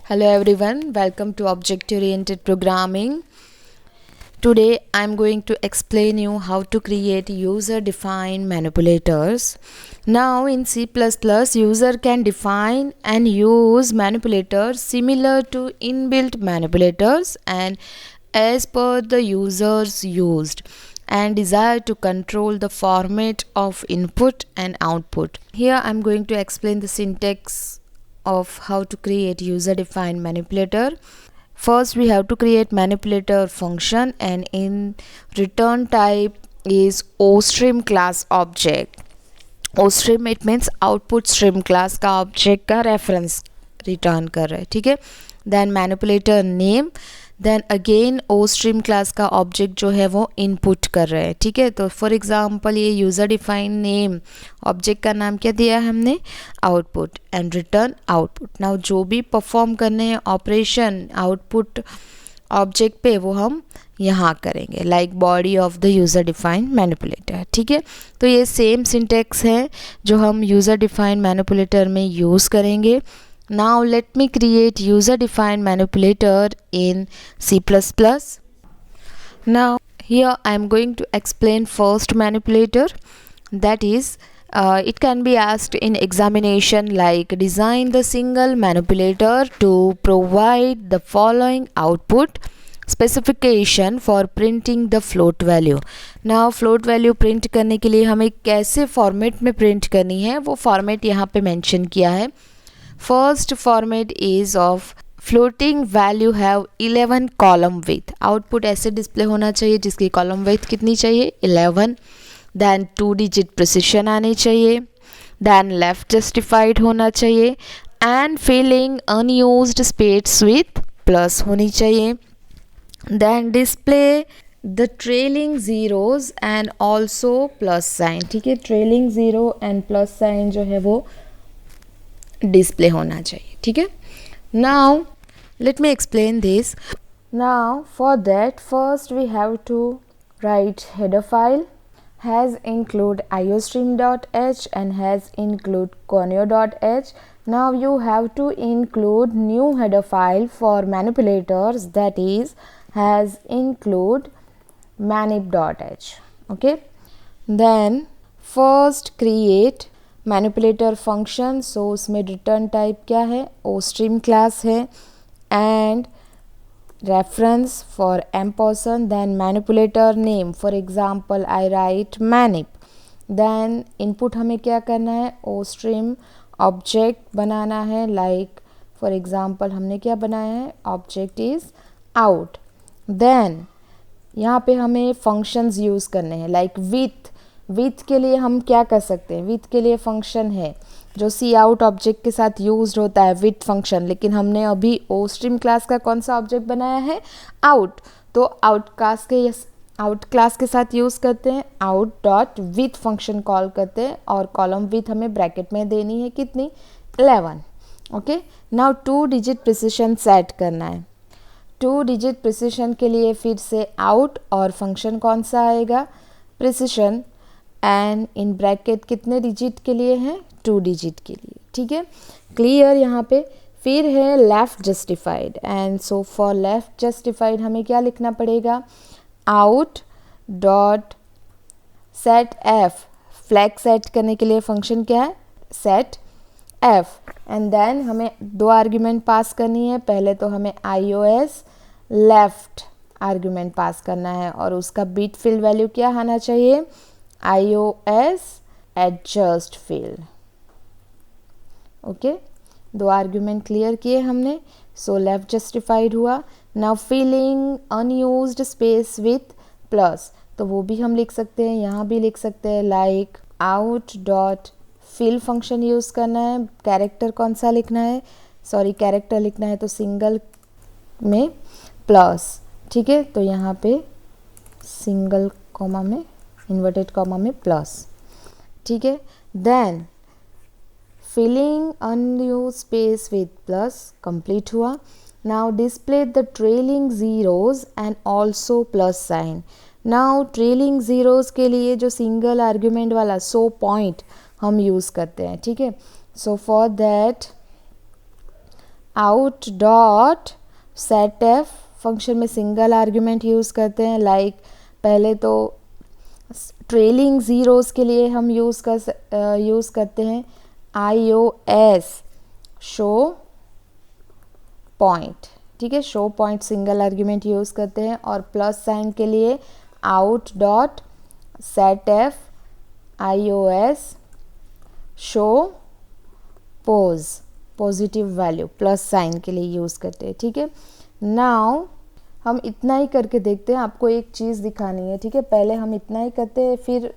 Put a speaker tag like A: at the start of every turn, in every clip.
A: Hello everyone, welcome to Object Oriented Programming. Today I'm going to explain you how to create user defined manipulators. Now in C++ user can define and use manipulators similar to inbuilt manipulators and as per the users used and desire to control the format of input and output. Here I'm going to explain the syntax of how to create user defined manipulator. First we have to create manipulator function and in return type is ostream class object. ostream it means output stream class का object का reference return कर रहा है, ठीक है. Then manipulator name, then again ostream class का object जो है वो इनपुट कर रहे हैं, ठीक है. तो फॉर एग्जांपल ये यूज़र डिफाइन नेम ऑब्जेक्ट का नाम क्या दिया है हमने, output, and return output. Now जो भी परफॉर्म करने हैं ऑपरेशन आउटपुट ऑब्जेक्ट पे वो हम यहाँ करेंगे, like body of the user defined manipulator, ठीक है. तो ये सेम सिंटेक्स है जो हम यूज़र डिफाइंड मैनिपुलेटर में यूज़ करेंगे. Now let me create user defined manipulator in C++. Now here I am going to explain first manipulator, that is it can be asked in examination like design the single manipulator to provide the following output specification for printing the float value. Now float value print करने के लिए हमें कैसे format में print करनी है वो format यहाँ पे मेंशन किया है. First format is of floating value have 11 column width. Output ऐसे डिस्प्ले होना चाहिए जिसकी कॉलम विड्थ कितनी चाहिए, 11. दैन 2 डिजिट प्रिसिशन आनी चाहिए. दैन लेफ्ट जस्टिफाइड होना चाहिए and filling unused space with plus होनी चाहिए. Then display the trailing zeros and also plus sign, ठीक है. Trailing zero and plus sign जो है वो डिस्प्ले होना चाहिए, ठीक है. Now let me explain this. Now for that first we have to write header file has include iostream.h and has include conio.h. now you have to include new header file for manipulators, that is has include manip.h. okay. then first create manipulator function. So उसमें return type क्या है, ostream class है and reference for ampersand. Then manipulator name, for example I write manip. Then input हमें क्या करना है, ओ stream object बनाना है, like for example हमने क्या बनाया है, ऑब्जेक्ट इज़ आउट. देन यहाँ पे हमें फंक्शंस यूज़ करने हैं, लाइक विथ के लिए हम क्या कर सकते हैं, विथ के लिए फंक्शन है जो सी आउट ऑब्जेक्ट के साथ यूज होता है, विथ फंक्शन. लेकिन हमने अभी ओ स्ट्रीम क्लास का कौन सा ऑब्जेक्ट बनाया है, आउट. तो आउट क्लास के साथ यूज़ करते हैं, out dot width function call करते हैं और कॉलम विथ हमें ब्रैकेट में देनी है कितनी, 11. Okay. Now 2 digit precision set करना है. 2 डिजिट प्रिसिशन के लिए फिर से आउट और फंक्शन कौन सा आएगा, प्रिसिशन, एंड इन ब्रैकेट कितने डिजिट के लिए हैं, 2 डिजिट के लिए, ठीक है. क्लियर. यहाँ पे फिर है left justified and so for left justified हमें क्या लिखना पड़ेगा, out dot set F. Flag set करने के लिए फंक्शन क्या है, सेट एफ. एंड देन हमें 2 आर्ग्यूमेंट पास करनी है. पहले तो हमें iOS लेफ्ट आर्ग्यूमेंट पास करना है और उसका बिट फील्ड वैल्यू क्या आना चाहिए, iOS adjust field. Okay. 2 argument clear किए हमने. सो लेफ्ट जस्टिफाइड हुआ. Now filling unused space with plus, तो वो भी हम लिख सकते हैं, यहाँ भी लिख सकते हैं, like out dot fill function use करना है. कैरेक्टर कौन सा लिखना है, सॉरी कैरेक्टर लिखना है तो सिंगल में प्लस, ठीक है. तो यहाँ पे सिंगल कॉमा में इन्वर्टेड कॉमा में प्लस, ठीक है. Then filling unused space with plus complete हुआ. Now display the trailing zeros and also plus sign. Now trailing zeros के लिए जो सिंगल आर्ग्यूमेंट वाला पॉइंट हम यूज़ करते हैं, ठीक है. So for that out dot set f function में सिंगल आर्ग्यूमेंट यूज़ करते हैं, लाइक पहले तो ट्रेलिंग ज़ीरोज़ के लिए हम यूज़ करते हैं iOS शो पॉइंट, ठीक है, show point single argument use करते हैं, और प्लस साइन के लिए out dot set F iOS show pose positive value plus sign के लिए यूज़ करते हैं, ठीक है। नाउ हम इतना ही करके देखते हैं, आपको एक चीज़ दिखानी है, ठीक है। पहले हम इतना ही करते हैं, फिर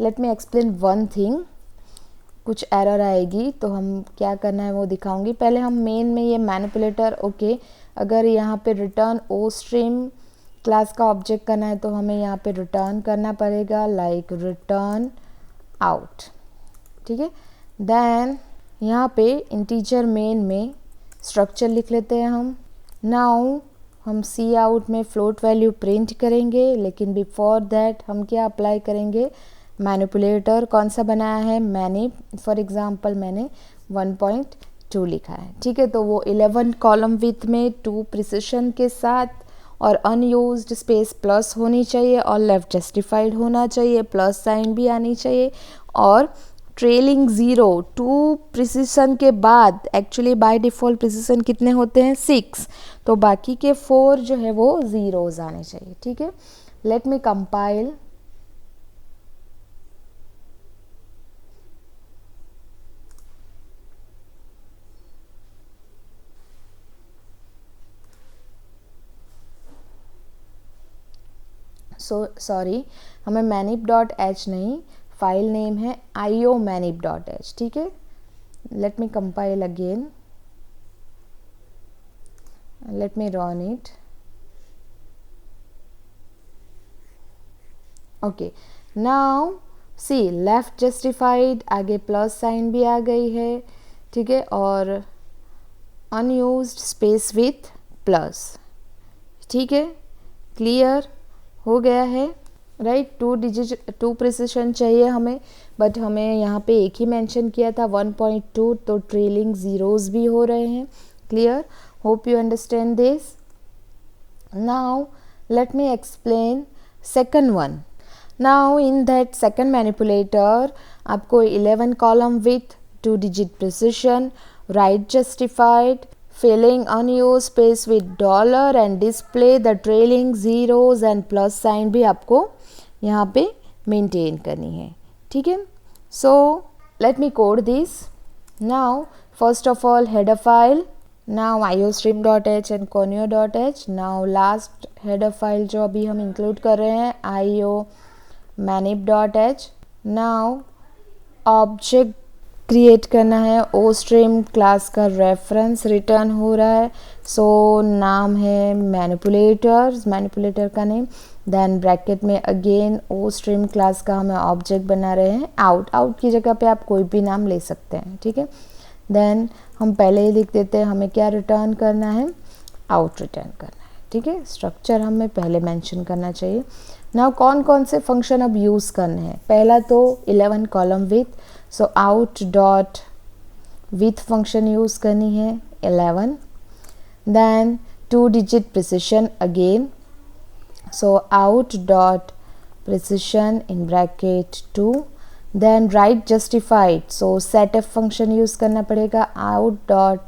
A: late me explain one thing, कुछ एरर आएगी तो हम क्या करना है वो दिखाऊंगी। पहले हम मेन में ये मैनिपुलेटर, ओके, अगर यहाँ पे रिटर्न ओ स्ट्रीम क्लास का ऑब्जेक्ट करना है तो हमें यहाँ पे रिटर्न करना पड़ेगा, लाइक रिटर्न आउट, ठीक है। देन यहाँ पे इंटीजर मेन में स्ट्रक्चर लिख लेते हैं हम। नाउ हम सी आउट में फ्लोट वैल्यू प्रिंट करेंगे, लेकिन बिफोर दैट हम क्या अप्लाई करेंगे, मैनिपुलेटर कौन सा बनाया है, मैंने फॉर एग्जांपल मैंने 1.2 लिखा है, ठीक है। तो वो 11 कॉलम विथ में 2 प्रिसिशन के साथ और अनयूज्ड स्पेस प्लस होनी चाहिए और लेफ्ट जस्टिफाइड होना चाहिए, प्लस साइन भी आनी चाहिए, और ट्रेलिंग ज़ीरो 2 प्रिसिशन के बाद एक्चुअली बाय डिफ़ॉल्ट प्रिसिशन कितने होते हैं 6, तो बाकी के 4 जो है वो ज़ीरोज़ आने चाहिए, ठीक है। Late me compile. सॉरी, हमें manip.h नहीं, फाइल नेम है iomanip.h, ठीक है। Late me compile again, let me run it. Okay, now see left justified, आगे प्लस साइन भी आ गई है, ठीक है, और अनयूज्ड स्पेस विथ प्लस, ठीक है, क्लियर हो गया है, राइट। 2 प्रिसिशन चाहिए हमें, बट हमें यहाँ पे एक ही मेंशन किया था 1.2, तो ट्रेलिंग ज़ीरोज़ भी हो रहे हैं, clear. Hope you understand this. Now let me explain second one. Now in that second manipulator आपको 11 column with 2 digit precision, right justified, filling unused space with dollar and display the trailing zeros and plus sign भी आपको यहाँ पे maintain करनी है, ठीक है। So let me code this. Now first of all header file, now iostream.h and conio.h। now last header file जो अभी हम इंक्लूड कर रहे हैं iomanip.h। now ऑब्जेक्ट क्रिएट करना है, ओ स्ट्रीम क्लास का रेफरेंस रिटर्न हो रहा है, सो नाम है मैनिपुलेटर का नेम, देन ब्रैकेट में अगेन ओ स्ट्रीम क्लास का हमें ऑब्जेक्ट बना रहे हैं आउट की जगह पे आप कोई भी नाम ले सकते हैं, ठीक है। देन हम पहले ही लिख देते हैं हमें क्या रिटर्न करना है, आउट रिटर्न करना है, ठीक है। स्ट्रक्चर हमें पहले मेंशन करना चाहिए। नाउ कौन कौन से फंक्शन अब यूज़ करने हैं, पहला तो 11 column width, so out dot width function use करनी है 11, then 2 digit precision again, so out dot precision in bracket 2, then right justified, so setf function use करना पड़ेगा, out dot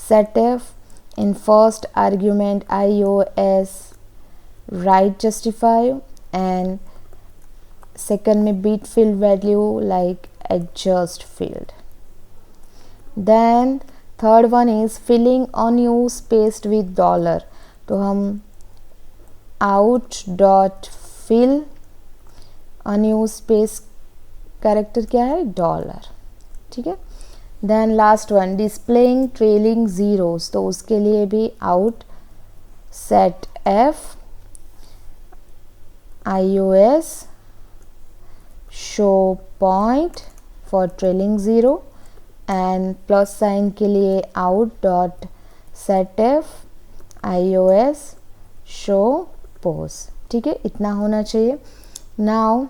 A: setf in first argument iOS right justify, and second में bit field value like adjust field. Then third one is filling unused spaced with dollar, तो हम out dot fill unused space character क्या है dollar, ठीक है। Then last one displaying trailing zeros, तो उसके लिए भी out set f iOS show point for trailing zero, and plus sign के लिए out dot setf iOS show pos, ठीक है, इतना होना चाहिए। Now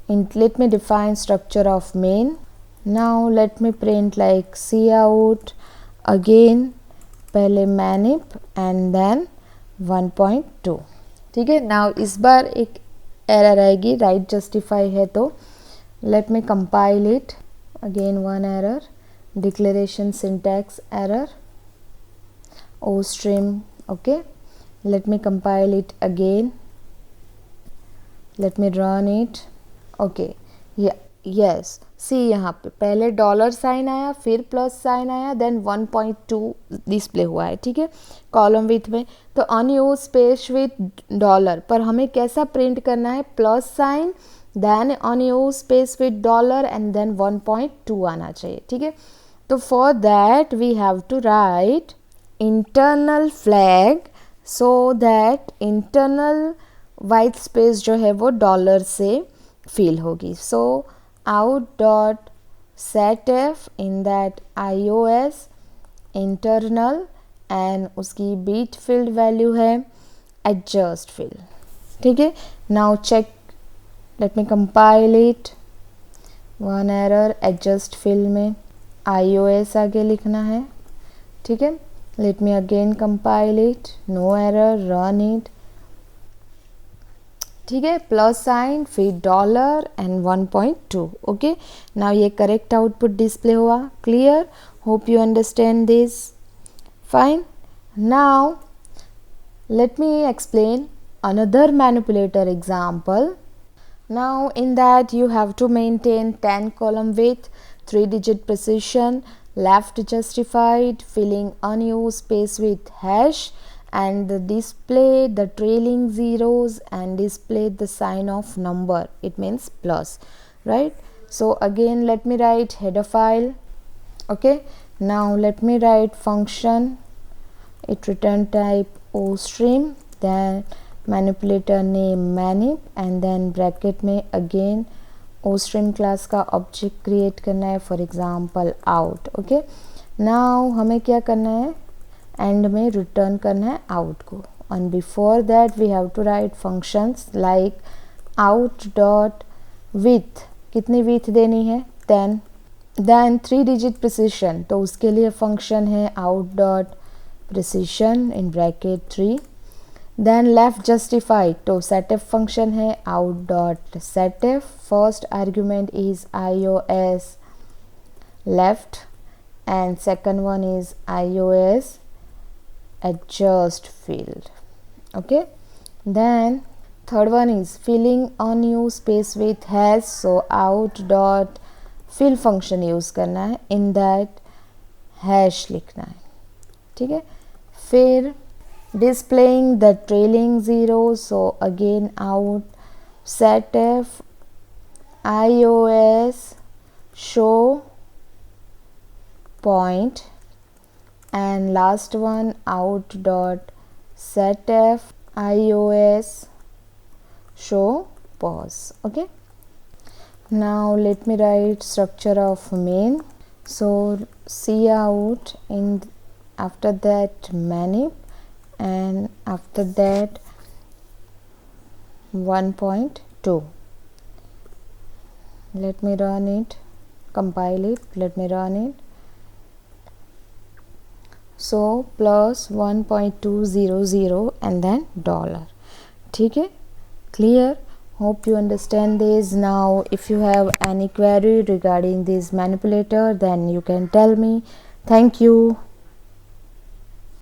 A: let me define structure of main. Now let me print like cout again पहले मैनिप and then 1.2. ठीक है. नाउ इस बार एक एरर आएगी, राइट जस्टिफाई है तो. Let me compile it. Again one error, declaration syntax error, ostream. Okay, let me compile it again, let me run it. okay, yes, see यहाँ पे पहले डॉलर साइन आया, फिर प्लस साइन आया, then 1.2 display हुआ है. ठीक है, कॉलम विथ में. तो अनयूज स्पेस विथ डॉलर, पर हमें कैसा प्रिंट करना है, plus sign then unused space with dollar and then 1.2 आना चाहिए. ठीक है, तो for that we have to write internal flag, so that internal white space जो है वो डॉलर से फिल होगी. So out dot set F, in that iOS internal, and उसकी बीट फील्ड वैल्यू है एडजस्ट फील्ड. ठीक है, now check, let me compile it. One error, adjust field में iOS आगे लिखना है. ठीक है, let me again compile it, no error, run it. ठीक है, प्लस साइन फिर डॉलर एंड 1.2. ओके, नाउ ये करेक्ट आउटपुट डिस्प्ले हुआ. Clear, hope you understand this. Fine. Now let me explain another manipulator example. Now in that you have to maintain 10 column width, 3-digit precision, left justified, filling unused space with hash, and display the trailing zeros and display the sign of number, it means plus, right? So again let me write header file. Okay, now let me write function, it return type ostream, then manipulator name manip, and then bracket में again ostream class का object create करना है, for example out. Okay, now हमें क्या करना है, and में return करना है आउट को. And before that we have to write functions like out dot width, कितनी विथ देनी है 10, देन 3-digit प्रिसिशन, तो उसके लिए फंक्शन है out dot precision in bracket 3. Then left justified, तो सेटफ फंक्शन है out dot setf, first argument is iOS left and second one is iOS adjust field. Okay, then third one is filling unused space with hash, so out dot fill function use करना है, in that hash लिखना है. ठीक है, फिर displaying the trailing zeros, so again out setf iOS show point, and last one out dot setf iOS show pause. Okay, now let me write structure of main. So cout, in after that manip, and after that 1.2. let me run it, compile it, let me run it. So plus 1.200 and then dollar. ठीक है, clear, hope you understand this. Now if you have any query regarding this manipulator, then you can tell me. Thank you.